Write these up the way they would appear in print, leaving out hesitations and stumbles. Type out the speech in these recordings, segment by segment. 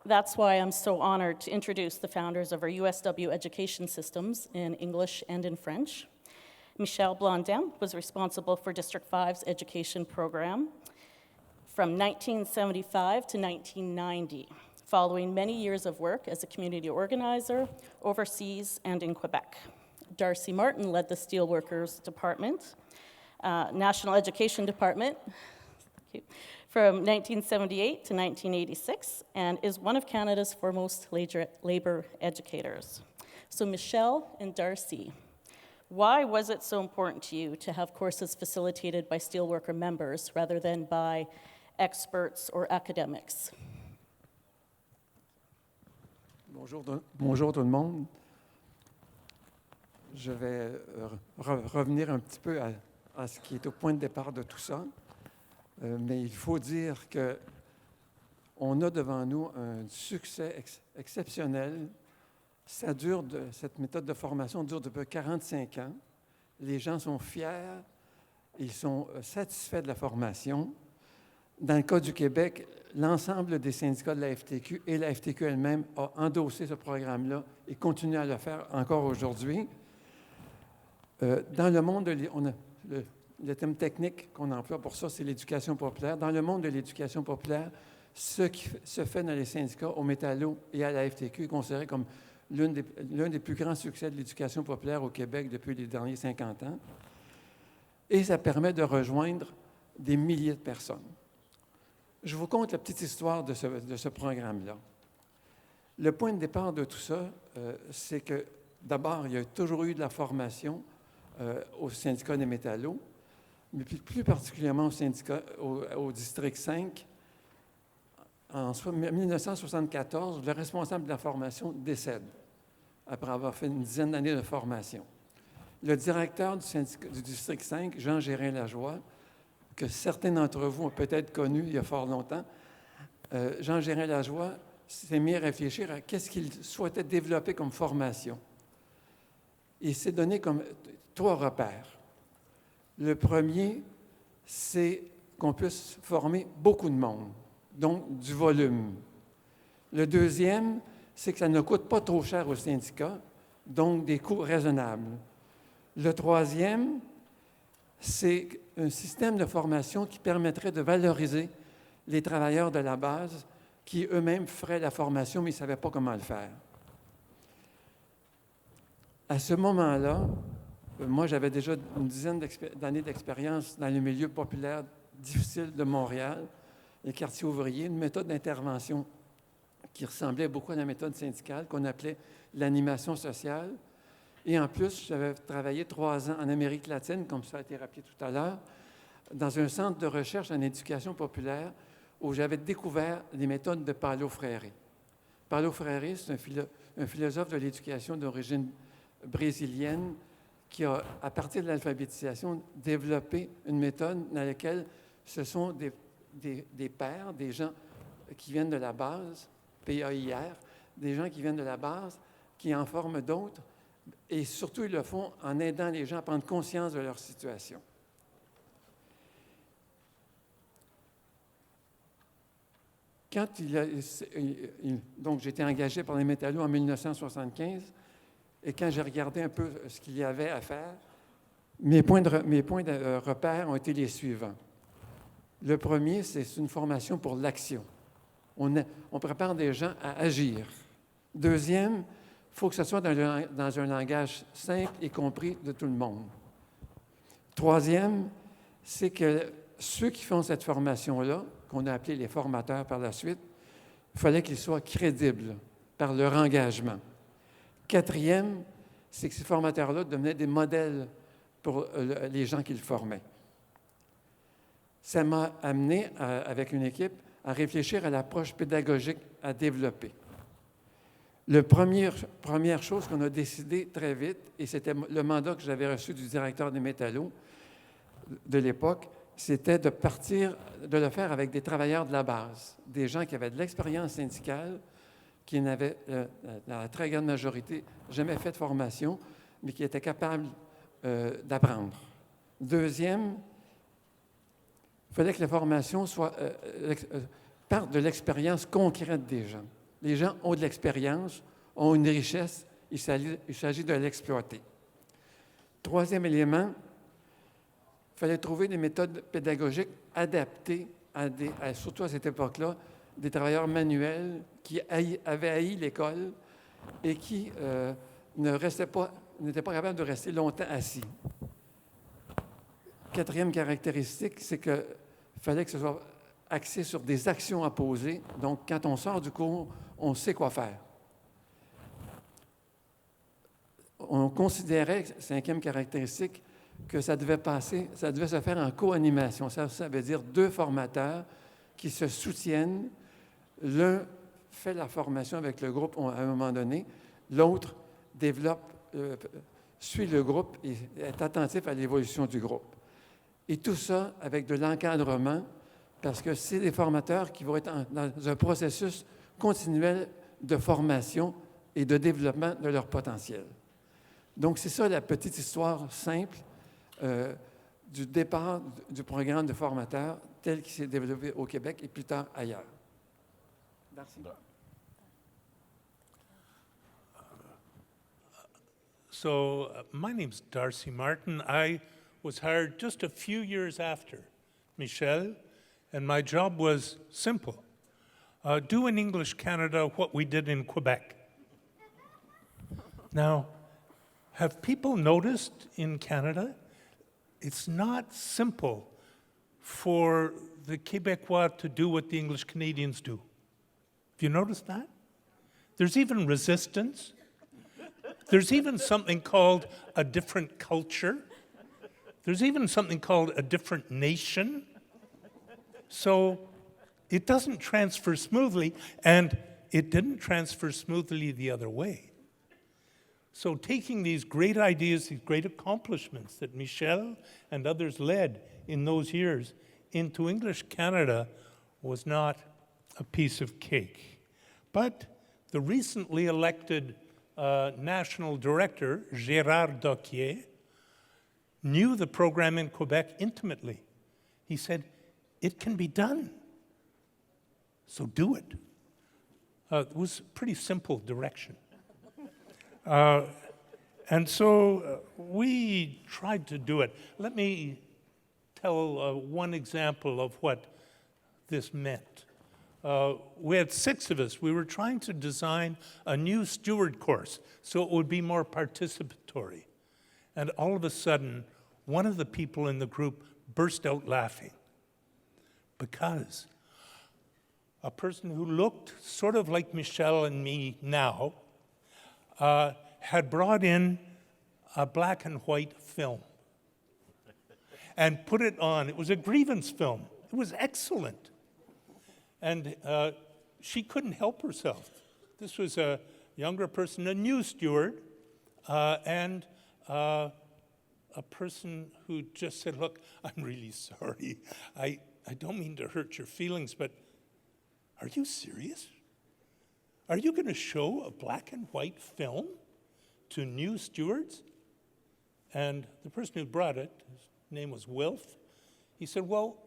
That's why I'm so honored to introduce the founders of our USW education systems in English and in French. Michel Blondin was responsible for District 5's education program from 1975 to 1990, following many years of work as a community organizer overseas and in Quebec. Darcy Martin led the Steelworkers Department, National Education Department, from 1978 to 1986, and is one of Canada's foremost labor educators. So Michelle and Darcy, why was it so important to you to have courses facilitated by Steelworker members rather than by experts or academics? Bonjour tout le monde. Je vais revenir un petit peu à ce qui est au point de départ de tout ça. Mais il faut dire qu'on a devant nous un succès exceptionnel. Cette méthode de formation dure depuis 45 ans. Les gens sont fiers, ils sont satisfaits de la formation. Dans le cas du Québec, l'ensemble des syndicats de la FTQ et la FTQ elle-même a endossé ce programme-là et continue à le faire encore aujourd'hui. Dans le monde, le thème technique qu'on emploie pour ça, c'est l'éducation populaire. Dans le monde de l'éducation populaire, ce qui se fait dans les syndicats au Métallo et à la FTQ est considéré comme l'un des plus grands succès de l'éducation populaire au Québec depuis les derniers 50 ans. Et ça permet de rejoindre des milliers de personnes. Je vous conte la petite histoire de ce programme-là. Le point de départ de tout ça, c'est que d'abord, il y a toujours eu de la formation au syndicat des métallos, mais plus particulièrement au district 5. En 1974, le responsable de la formation décède après avoir fait une dizaine d'années de formation. Le directeur du district 5, Jean Gérin-Lajoie, que certains d'entre vous ont peut-être connu il y a fort longtemps, Jean Gérin-Lajoie s'est mis à réfléchir à qu'est-ce qu'il souhaitait développer comme formation. Il s'est donné comme 3 repères. Le premier, c'est qu'on puisse former beaucoup de monde, donc du volume. Le deuxième, c'est que ça ne coûte pas trop cher aux syndicats, donc des coûts raisonnables. Le troisième, c'est un système de formation qui permettrait de valoriser les travailleurs de la base qui eux-mêmes feraient la formation, mais ils ne savaient pas comment le faire. À ce moment-là, moi, j'avais déjà une dizaine d'années d'expérience dans le milieu populaire difficile de Montréal, les quartiers ouvriers, une méthode d'intervention qui ressemblait beaucoup à la méthode syndicale qu'on appelait l'animation sociale. Et en plus, j'avais travaillé 3 ans en Amérique latine, comme ça a été rappelé tout à l'heure, dans un centre de recherche en éducation populaire où j'avais découvert les méthodes de Paulo Freire. Paulo Freire, c'est un philosophe de l'éducation d'origine brésilienne qui a, à partir de l'alphabétisation, développé une méthode dans laquelle ce sont des pairs, des gens qui viennent de la base, PAIR, des gens qui viennent de la base, qui en forment d'autres, et surtout, ils le font en aidant les gens à prendre conscience de leur situation. Donc, j'ai été engagé par les métallos en 1975, et quand j'ai regardé un peu ce qu'il y avait à faire, mes points de repère ont été les suivants. Le premier, c'est une formation pour l'action. On prépare des gens à agir. Deuxième, il faut que ce soit dans un langage simple et compris de tout le monde. Troisième, c'est que ceux qui font cette formation-là, qu'on a appelé les formateurs par la suite, il fallait qu'ils soient crédibles par leur engagement. Quatrième, c'est que ces formateurs-là devenaient des modèles pour les gens qu'ils formaient. Ça m'a amené, avec une équipe, à réfléchir à l'approche pédagogique à développer. La première chose qu'on a décidé très vite, et c'était le mandat que j'avais reçu du directeur des métallos de l'époque, c'était de le faire avec des travailleurs de la base, des gens qui avaient de l'expérience syndicale, qui n'avaient, dans la très grande majorité, jamais fait de formation, mais qui étaient capables d'apprendre. Deuxième, il fallait que la formation parte de l'expérience concrète des gens. Les gens ont de l'expérience, ont une richesse, il s'agit de l'exploiter. Troisième élément, il fallait trouver des méthodes pédagogiques adaptées surtout à cette époque-là, des travailleurs manuels qui avaient haï l'école et qui n'étaient pas capables de rester longtemps assis. Quatrième caractéristique, c'est qu'il fallait que ce soit axé sur des actions à poser. Donc, quand on sort du cours, on sait quoi faire. On considérait, cinquième caractéristique, que ça devait se faire en co-animation. Ça veut dire deux formateurs qui se soutiennent. L'un fait la formation avec le groupe à un moment donné, l'autre suit le groupe et est attentif à l'évolution du groupe. Et tout ça avec de l'encadrement, parce que c'est des formateurs qui vont être dans un processus continuel de formation et de développement de leur potentiel. Donc, c'est ça la petite histoire simple du départ du programme de formateurs tel qu'il s'est développé au Québec et plus tard ailleurs. Merci. So, my name's Darcy Martin. I was hired just a few years after Michel, and my job was simple. Do in English Canada what we did in Quebec. Now, have people noticed in Canada, it's not simple for the Québécois to do what the English Canadians do. Have you noticed that? There's even resistance. There's even something called a different culture. There's even something called a different nation. So it doesn't transfer smoothly, and it didn't transfer smoothly the other way. So taking these great ideas, these great accomplishments that Michel and others led in those years into English Canada was not a piece of cake. But the recently elected national director, Gérard Docquier, knew the program in Quebec intimately. He said, it can be done, so do it. It was a pretty simple direction. And so we tried to do it. Let me tell one example of what this meant. We had 6 of us. We were trying to design a new steward course so it would be more participatory. And all of a sudden, one of the people in the group burst out laughing because a person who looked sort of like Michel and me now had brought in a black and white film and put it on. It was a grievance film. It was excellent. And she couldn't help herself. This was a younger person, a new steward, and a person who just said, look, I'm really sorry. I don't mean to hurt your feelings, but are you serious? Are you going to show a black and white film to new stewards? And the person who brought it, his name was Wilf, he said, well,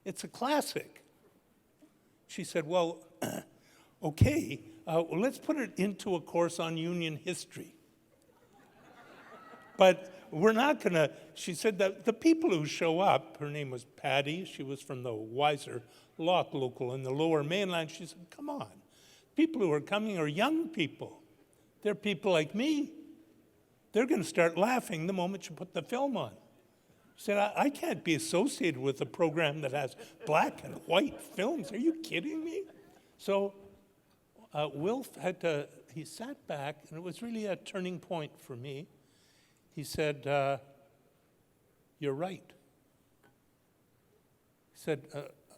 it's a classic. She said, well, okay, let's put it into a course on Union history. But we're not going to, she said that the people who show up, her name was Patty, she was from the Weiser Loch local in the Lower Mainland, she said, come on, people who are coming are young people. They're people like me. They're going to start laughing the moment you put the film on. She said, I can't be associated with a program that has black and white films. Are you kidding me? So Wilf he sat back, and it was really a turning point for me. He said, you're right. He said,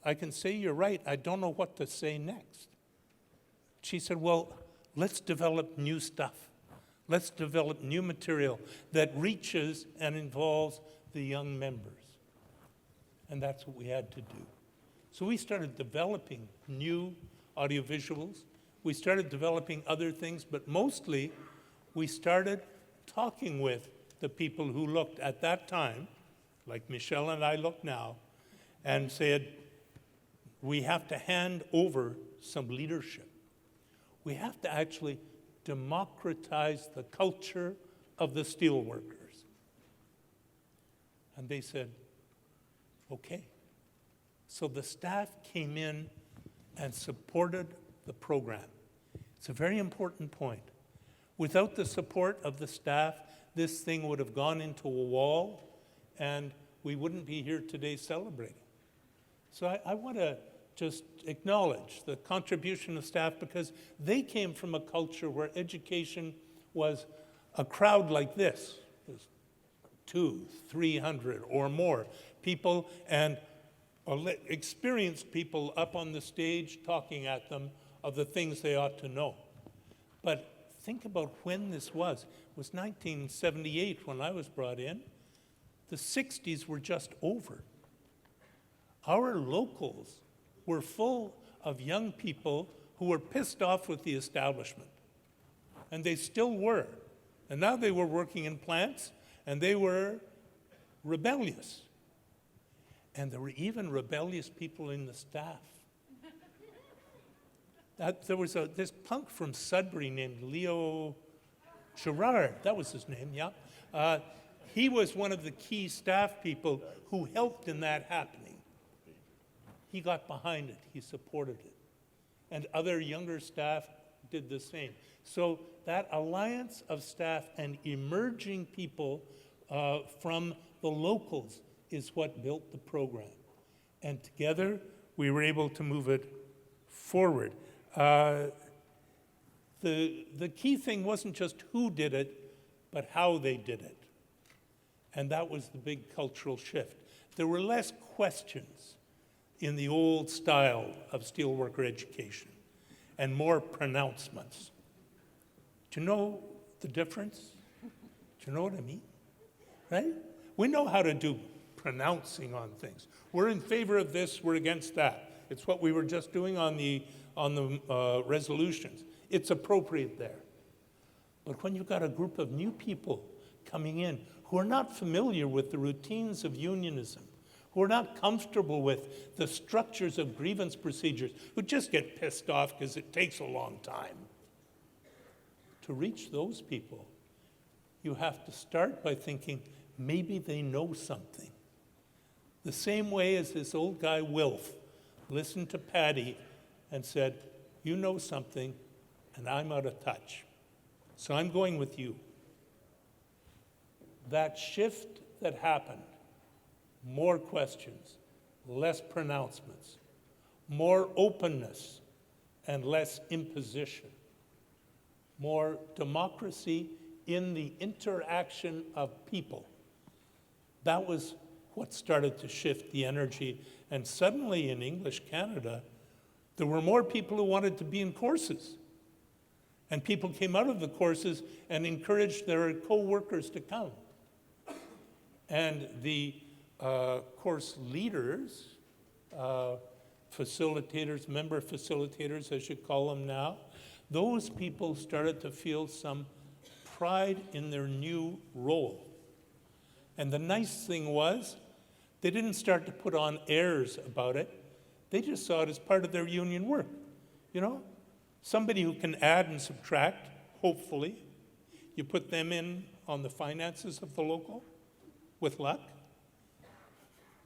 I can say you're right. I don't know what to say next. She said, well, let's develop new stuff. Let's develop new material that reaches and involves the young members. And that's what we had to do. So we started developing new audiovisuals. We started developing other things, but mostly we started talking with the people who looked at that time, like Michel and I look now, and said, we have to hand over some leadership. we have to actually democratize the culture of the steelworkers. And they said, okay. So the staff came in and supported the program. It's a very important point. Without the support of the staff, this thing would have gone into a wall and we wouldn't be here today celebrating. So I want to just acknowledge the contribution of staff because they came from a culture where education was a crowd like this. It was 200, 300 or more people and experienced people up on the stage talking at them of the things they ought to know. But think about when this was. It was 1978 when I was brought in. The 60s were just over. Our locals were full of young people who were pissed off with the establishment. And they still were. And now they were working in plants, and they were rebellious. And there were even rebellious people in the staff. There was this punk from Sudbury named Leo Gerard, that was his name, yeah. He was one of the key staff people who helped in that happening. He got behind it, he supported it. And other younger staff did the same. So that alliance of staff and emerging people from the locals is what built the program. And together, we were able to move it forward. The key thing wasn't just who did it, but how they did it. And that was the big cultural shift. There were less questions in the old style of steelworker education and more pronouncements. Do you know the difference? Do you know what I mean? Right? We know how to do pronouncing on things. We're in favor of this, we're against that. It's what we were just doing on the resolutions. It's appropriate there. But when you've got a group of new people coming in who are not familiar with the routines of unionism, who are not comfortable with the structures of grievance procedures, who just get pissed off because it takes a long time. To reach those people, you have to start by thinking, maybe they know something. The same way as this old guy, Wilf, listened to Paddy and said, you know something, and I'm out of touch. So I'm going with you. That shift that happened, more questions, less pronouncements, more openness and less imposition, more democracy in the interaction of people. That was what started to shift the energy. And suddenly in English Canada, there were more people who wanted to be in courses. And people came out of the courses and encouraged their co-workers to come. And the course leaders, facilitators, member facilitators, as you call them now, those people started to feel some pride in their new role. And the nice thing was, they didn't start to put on airs about it. They just saw it as part of their union work. You know, somebody who can add and subtract, hopefully. You put them in on the finances of the local, with luck.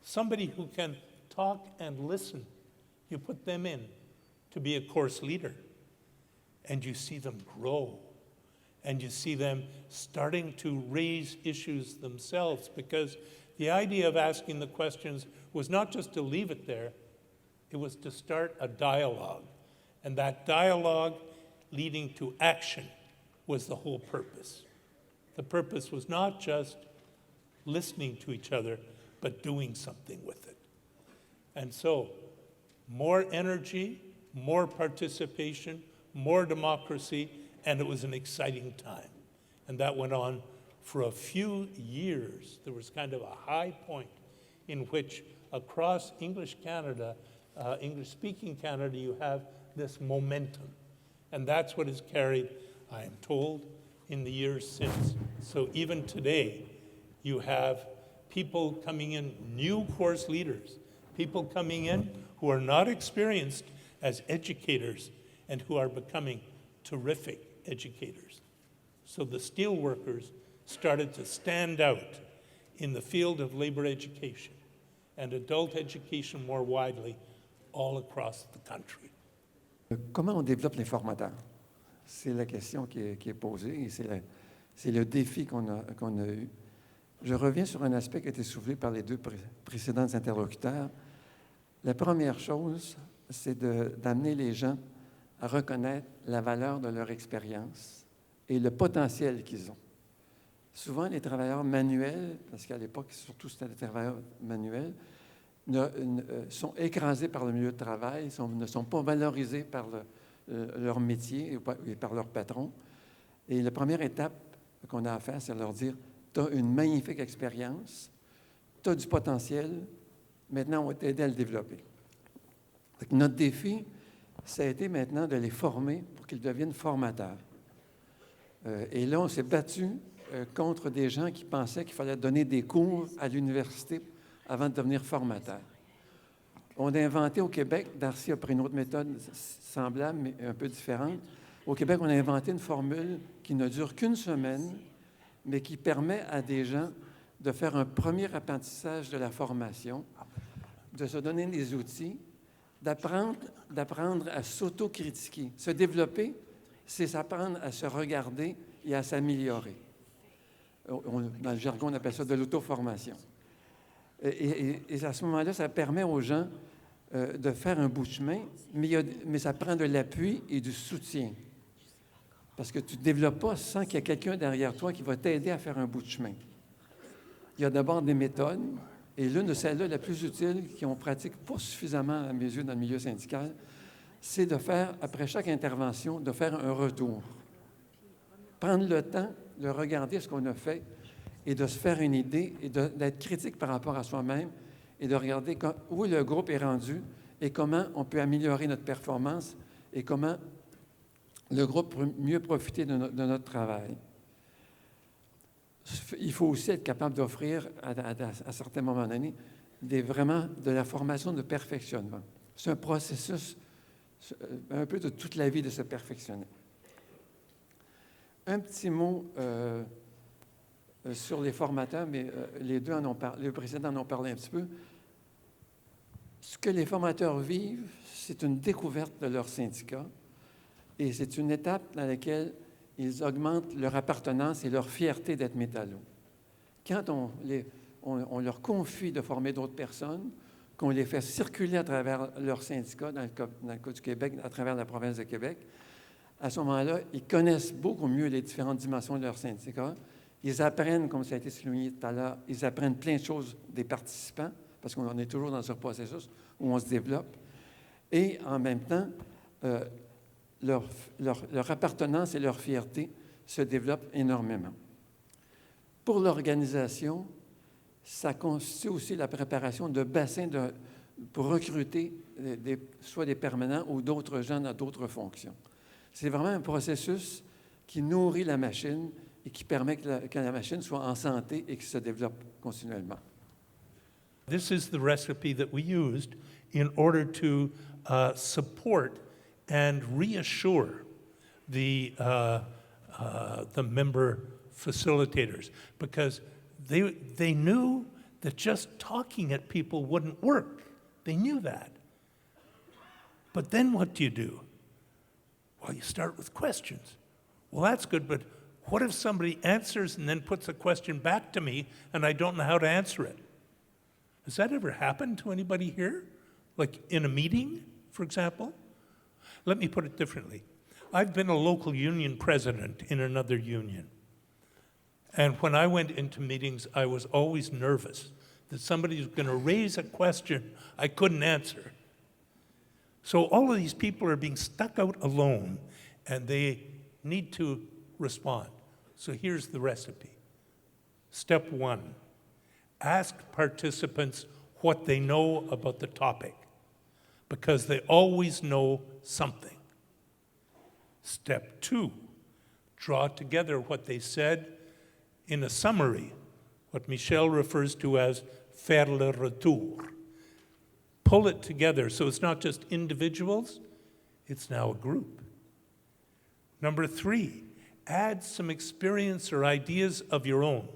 Somebody who can talk and listen, you put them in to be a course leader. And you see them grow. And you see them starting to raise issues themselves, because the idea of asking the questions was not just to leave it there, it was to start a dialogue. And that dialogue leading to action was the whole purpose. The purpose was not just listening to each other, but doing something with it. And so, more energy, more participation, more democracy, and it was an exciting time. And that went on for a few years. There was kind of a high point in which across English Canada, English-speaking Canada, you have this momentum. And that's what is carried, I am told, in the years since. So even today, you have people coming in, new course leaders, people coming in who are not experienced as educators and who are becoming terrific educators. So the steel workers started to stand out in the field of labor education and adult education more widely all across the country. Comment on développe les formateurs? C'est la question qui est posée et c'est le défi qu'on a eu. Je reviens sur un aspect qui a été soulevé par les deux précédents interlocuteurs. La première chose, c'est d'amener les gens à reconnaître la valeur de leur expérience et le potentiel qu'ils ont. Souvent, les travailleurs manuels, parce qu'à l'époque, surtout c'était des travailleurs manuels, sont écrasés par le milieu de travail, ne sont pas valorisés par leur métier et par leur patron. Et la première étape qu'on a à faire, c'est de leur dire, tu as une magnifique expérience, tu as du potentiel, maintenant on va t'aider à le développer. Donc, notre défi, ça a été maintenant de les former pour qu'ils deviennent formateurs. Et là, on s'est battu contre des gens qui pensaient qu'il fallait donner des cours à l'université avant de devenir formateur. On a inventé au Québec, Darcy a pris une autre méthode semblable, mais un peu différente. Au Québec, on a inventé une formule qui ne dure qu'une semaine, mais qui permet à des gens de faire un premier apprentissage de la formation, de se donner des outils, d'apprendre à s'autocritiquer. Se développer, c'est s'apprendre à se regarder et à s'améliorer. Dans le jargon, on appelle ça de l'auto-formation. Et à ce moment-là, ça permet aux gens de faire un bout de chemin, mais ça prend de l'appui et du soutien. Parce que tu ne développes pas sans qu'il y ait quelqu'un derrière toi qui va t'aider à faire un bout de chemin. Il y a d'abord des méthodes, et l'une de celles-là, la plus utile, qu'on ne pratique pas suffisamment à mes yeux dans le milieu syndical, c'est de faire, après chaque intervention, de faire un retour. Prendre le temps de regarder ce qu'on a fait et de se faire une idée et d'être critique par rapport à soi-même et de regarder où le groupe est rendu et comment on peut améliorer notre performance et comment le groupe peut mieux profiter de notre travail. Il faut aussi être capable d'offrir, à certains moments donnés, vraiment de la formation de perfectionnement. C'est un processus un peu de toute la vie de se perfectionner. Un petit mot sur les formateurs, mais les précédents en ont parlé un petit peu. Ce que les formateurs vivent, c'est une découverte de leur syndicat et c'est une étape dans laquelle ils augmentent leur appartenance et leur fierté d'être métallos. Quand on leur confie de former d'autres personnes, qu'on les fait circuler à travers leur syndicat, dans le cas du Québec, à travers la province de Québec, à ce moment-là, ils connaissent beaucoup mieux les différentes dimensions de leur syndicat. Ils apprennent, comme ça a été souligné tout à l'heure, ils apprennent plein de choses des participants, parce qu'on est toujours dans ce processus où on se développe. Et en même temps, leur appartenance et leur fierté se développent énormément. Pour l'organisation, ça constitue aussi la préparation de bassins pour recruter soit des permanents ou d'autres gens dans d'autres fonctions. C'est vraiment un processus qui nourrit la machine et qui permet que la machine soit en santé et qui se développe continuellement. This is the recipe that we used in order to support and reassure the member facilitators, because they knew that just talking at people wouldn't work. They knew that. But then what do? Well, you start with questions. Well, that's good, but what if somebody answers and then puts a question back to me and I don't know how to answer it? Has that ever happened to anybody here? Like in a meeting, for example? Let me put it differently. I've been a local union president in another union. And when I went into meetings, I was always nervous that somebody was going to raise a question I couldn't answer. So all of these people are being stuck out alone, and they need to respond. So here's the recipe. Step 1, ask participants what they know about the topic, because they always know something. Step 2, draw together what they said in a summary, what Michel refers to as faire le retour. Pull it together so it's not just individuals, it's now a group. Number 3, add some experience or ideas of your own.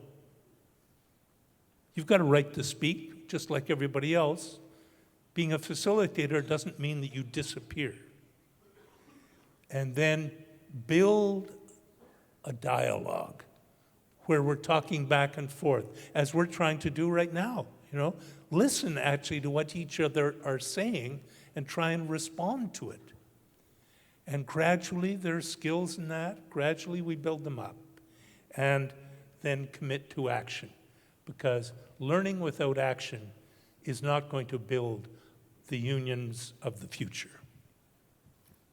You've got a right to speak, just like everybody else. Being a facilitator doesn't mean that you disappear. And then build a dialogue where we're talking back and forth, as we're trying to do right now. Listen actually to what each other are saying and try and respond to it. And gradually, there are skills in that. Gradually, we build them up. And then commit to action. Because learning without action is not going to build the unions of the future.